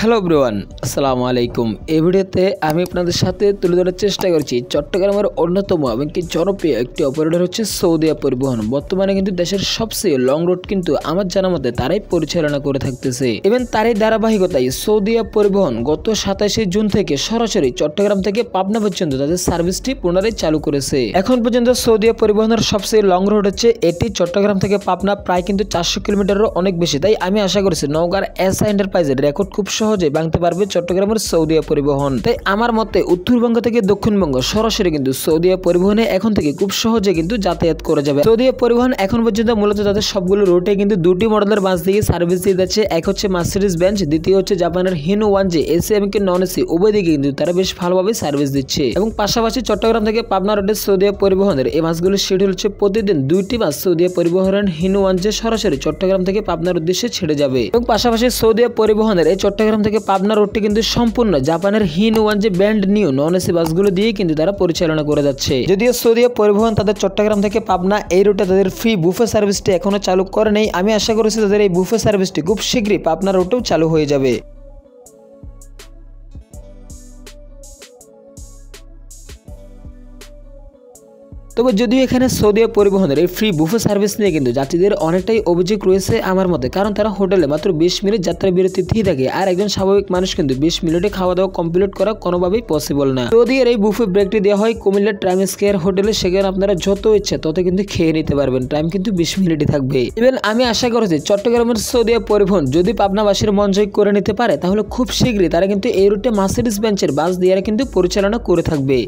Hello everyone, আসসালামু আলাইকুম। এই ভিডিওতে আমি আপনাদের সাথে তুলে ধরার চেষ্টা করছি চট্টগ্রামের অন্যতম এবং কি জনপ্রিয় একটি অপারেটর হচ্ছে সৌদিয়া পরিবহন। বর্তমানে কিন্তু দেশের সবচেয়ে লং রুট কিন্তু আমার জানা মতে তারাই পরিচালনা করে থাকতেছে। এবং তারই ধারাবাহিকতায় সৌদিয়া পরিবহন গত 27 জুন থেকে সরাসরি চট্টগ্রাম থেকে পাবনা পর্যন্ত তাদের সার্ভিসটি পুনরায় চালু করেছে। এখন পর্যন্ত সৌদিয়া পরিবহনের সবচেয়ে লং রুট হচ্ছে এটি চট্টগ্রাম থেকে পাবনা, প্রায় কিন্তু 400 কিলোমিটারেরও অনেক বেশি। তাই আমি আশা করছি নওগাঁর এসআই এন্টারপ্রাইজের রেকর্ড খুব সহজে ভাঙতে পারবে চট্টগ্রামের সৌদিয়া পরিবহন। তাই আমার মতে উত্তরবঙ্গ থেকে দক্ষিণবঙ্গ সরাসরি কিন্তু সৌদিয়া পরিবহনে এখন থেকে খুব সহজে কিন্তু যাতায়াত করা যাবে। সৌদিয়া পরিবহন এখন পর্যন্ত মূলত তাদের সবগুলো রুটে কিন্তু দুটি মডেলের বাস দিয়ে সার্ভিস দিয়ে যাচ্ছে। এক হচ্ছে মার্সিডিজ বেঞ্জ, দ্বিতীয় হচ্ছে জাপানের হিনো 1J এসি এবং নন এসি উভয় দিকে কিন্তু তারা বেশ ভালোভাবে সার্ভিস দিচ্ছে। এবং পাশাপাশি চট্টগ্রাম থেকে পাবনা রুটে সৌদিয়া পরিবহনের এই বাসগুলোর শিডিউল হচ্ছে প্রতিদিন দুইটি বাস সৌদিয়া পরিবহনের হিনো 1J সরাসরি চট্টগ্রাম থেকে পাবনার উদ্দেশ্যে ছেড়ে যাবে। এবং পাশাপাশি সৌদিয়া পরিবহনের এই চট্টগ্রাম থেকে পাবনা রুটটি কিন্তু সম্পূর্ণ জাপানের Hino 1J brand new non AC বাসগুলো দিয়ে কিন্তু তারা পরিচালনা করে যাচ্ছে। যদিও সৌদিয়া পরিবহন তাদের চট্টগ্রাম থেকে পাবনা এই রুটে তাদের ফ্রি বুফে সার্ভিসটি এখনো চালু করে নেই। আমি আশা করছি তাদের এই বুফে সার্ভিসটি খুব শীঘ্রই পাবনা রুটেও চালু হয়ে যাবে। তবে যদিও এখানে সৌদিয়া পরিবহনের এই ফ্রি বুফে সার্ভিস নিয়ে কিন্তু যাত্রীদের অনেকটাই অভিযোগ রয়েছে আমার মতে, কারণ তারা হোটেলে মাত্র 20 মিনিট যাত্রা বিরতি দিয়ে থাকে, আর একজন স্বাভাবিক মানুষ কিন্তু 20 মিনিটে খাওয়া দাওয়া কমপ্লিট করা কোনোভাবেই পসিবল না। সৌদিয়ার এই বুফে ব্রেকটি দেওয়া হয় কুমিল্লার টাইম স্কয়ার হোটেলে, সেখানে আপনারা যত ইচ্ছে তত কিন্তু খেয়ে নিতে পারবেন, টাইম কিন্তু 20 মিনিটই থাকবে। ইভেন আমি আশা করছি চট্টগ্রামের সৌদিয়া পরিবহন যদি পাবনাবাসীর মন জয় করে নিতে পারে তাহলে খুব শীঘ্রই তারা কিন্তু এই রুটে মার্সিডিজ বেঞ্চের বাস দিয়ে কিন্তু পরিচালনা করে থাকবে।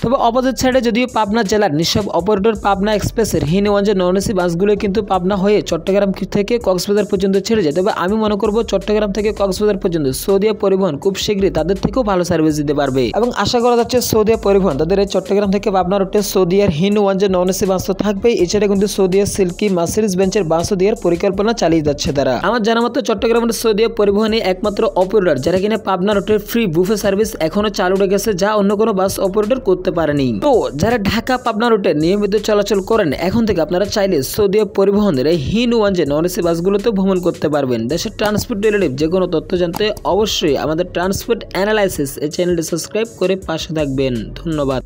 তবে অপোজিট সাইডে যদিও পাবনা জেলার নিঃসব অপারেটর পাবনা এক্সপ্রেসের হিনো 1J নন এসি বাসগুলো কিন্তু পাবনা হয়ে চট্টগ্রাম থেকে কক্সবাজার পর্যন্ত ছেড়ে যায়। তবে আমি মনে করব চট্টগ্রাম থেকে কক্সবাজার পর্যন্ত সৌদিয়া পরিবহন খুব শীঘ্রই তাদের থেকেও ভালো সার্ভিস দিতে পারবে। এবং আশা করা যাচ্ছে সৌদিয়া পরিবহন তাদের এই চট্টগ্রাম থেকে পাবনা রুটে সৌদিয়ার Hino 1J non AC bus তো থাকবে, এছাড়া কিন্তু সৌদিয়ার সিল্কি মার্সিডিজ বেঞ্চের বাসও দেওয়ার পরিকল্পনা চালিয়ে যাচ্ছে তারা। আমার জানা মতো চট্টগ্রামের সৌদিয়া পরিবহনে একমাত্র অপারেটর যারা কিনা পাবনা রুটের ফ্রি বুফে সার্ভিস এখনো চালু রেখেছে, যা অন্য কোনো বাস অপারেটর করতে পারেনি। তো যারা ঢাকা পাবনা রুটে নিয়মিত চলাচল করেন এখন থেকে আপনারা চাইলে সৌদিয়া পরিবহনের এই হিনো 1J নন এসি বাসগুলোতে ভ্রমণ করতে পারবেন। দেশের ট্রান্সপোর্ট রিলেটিভ যে কোনো তথ্য জানতে অবশ্যই আমাদের ট্রান্সপোর্ট অ্যানালাইসিস এই চ্যানেলটি সাবস্ক্রাইব করে পাশে থাকবেন। ধন্যবাদ।